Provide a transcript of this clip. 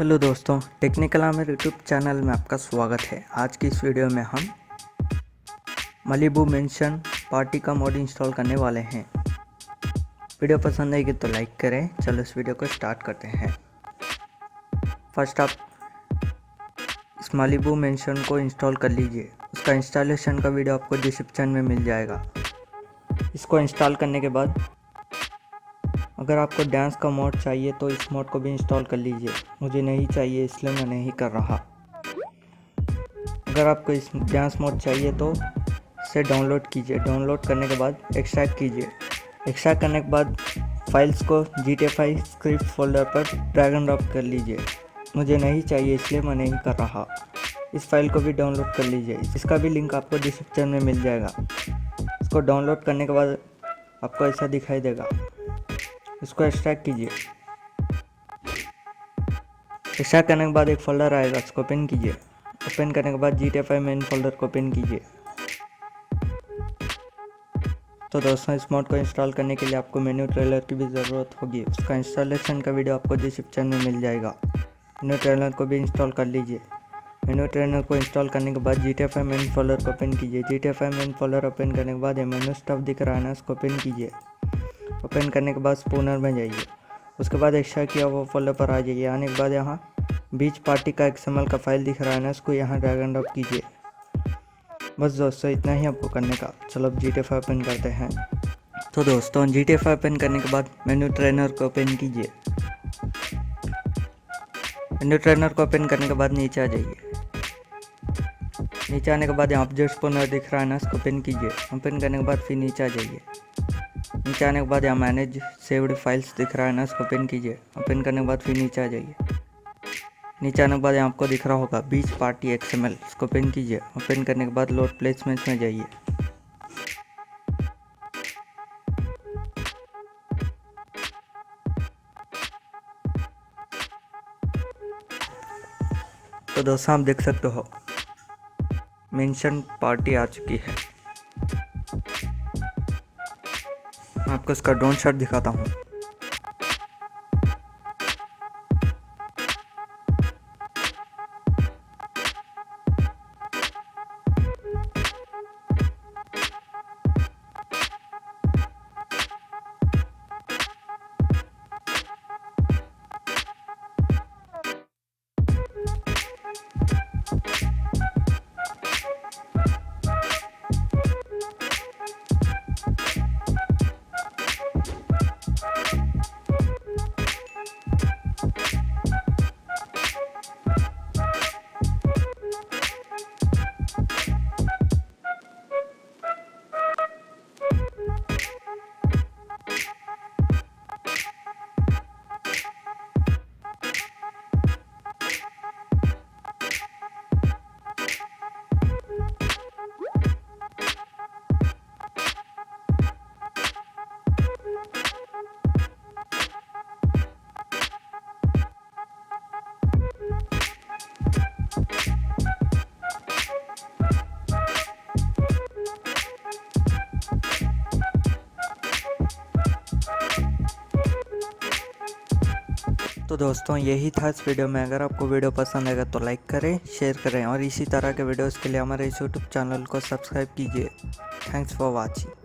Hello दोस्तों, technical Amer YouTube channel में आपका स्वागत है। आज की इस वीडियो में हम मलीबू मेंशन पार्टी का मोड इंस्टॉल करने वाले हैं। वीडियो पसंद आएगी तो लाइक करें। चलो इस वीडियो को स्टार्ट करते हैं। फर्स्ट आप इस मलीबू मेंशन को इंस्टॉल कर लीजिए। उसका इंस्टॉलेशन का वीडियो आपको डिस्क्रिप्शन में मिल जाएगा। इसको इंस्टॉल करने के बाद अगर आपको डांस का मोड चाहिए तो इस मोड को भी इंस्टॉल कर लीजिए। मुझे नहीं चाहिए इसलिए मैं नहीं कर रहा। अगर आपको इस डांस मोड चाहिए तो इसे डाउनलोड कीजिए। डाउनलोड करने के बाद एक्सट्रैक्ट कीजिए। एक्सट्रैक्ट करने के बाद फाइल्स को GTA5 स्क्रिप्ट फोल्डर पर ड्रैग एंड ड्रॉप कर लीजिए। मुझे नहीं चाहिए इसलिए मैं नहीं कर रहा। इस फाइल को भी डाउनलोड कर लीजिए। इसका भी लिंक आपको डिस्क्रिप्शन में मिल जाएगा। इसको डाउनलोड करने के बाद आपको ऐसा दिखाई देगा। इसको एक्सट्रैक्ट कीजिए। एक्सट्रैक्ट करने के बाद एक फोल्डर आएगा, इसको ओपन कीजिए। ओपन करने के बाद GTA5 मेन फोल्डर को ओपन कीजिए। तो दोस्तों, इस मोड को इंस्टॉल करने के लिए आपको मेन्यू ट्रेलर की भी ज़रूरत होगी। उसका इंस्टॉलेशन का वीडियो आपको डिस्क्रिप्शन में मिल जाएगा। मेन्यू ट्रेलर को भी इंस्टॉल कर लीजिए। मेन्यू ट्रेलर को इंस्टॉल करने के बाद GTA5 मेन फोल्डर को ओपन कीजिए। GTA5 मेन फोल्डर ओपन करने के बाद ये मेन्यू स्टफ दिख रहा है ना, इसको ओपन कीजिए। ओपन करने के बाद स्पूनर में जाइए। उसके बाद एक्स्ट्रैक्ट किया वो फोल्डर पर आ जाइए। आने के बाद यहाँ बीच पार्टी का XML का फाइल दिख रहा है ना, इसको यहाँ ड्रैग एंड ड्रॉप कीजिए। बस दोस्तों, इतना ही आपको करने का। चलो अब GTA5 ओपन करते हैं। तो दोस्तों, GTA5 ओपन करने के बाद मेन्यू ट्रेनर को ओपन कीजिए। मेन्यू ट्रेनर को ओपन करने के बाद नीचे आ जाइए। नीचे आने के बाद यहाँ ऑब्जेक्ट स्पूनर दिख रहा है ना, इसको ओपन कीजिए। ओपन करने के बाद फिर नीचे आ जाइए। नीचे आने के बाद यहाँ मैनेज सेव्ड फाइल्स दिख रहा है ना, इसको ओपन कीजिए। ओपन करने के बाद फिर नीचे आ जाइए। नीचे आने के बाद यहाँ आपको दिख रहा होगा बीच पार्टी XML, इसको ओपन कीजिए। ओपन करने के बाद लोड प्लेसमेंट्स में जाइए। तो दोस्तों, आप देख सकते हो मेंशन पार्टी आ चुकी है। मैं आपको इसका ड्रोन शॉट दिखाता हूँ। तो दोस्तों, यही था इस वीडियो में। अगर आपको वीडियो पसंद आएगा तो लाइक करें, शेयर करें और इसी तरह के वीडियोस के लिए हमारे इस यूट्यूब चैनल को सब्सक्राइब कीजिए। Thanks for watching.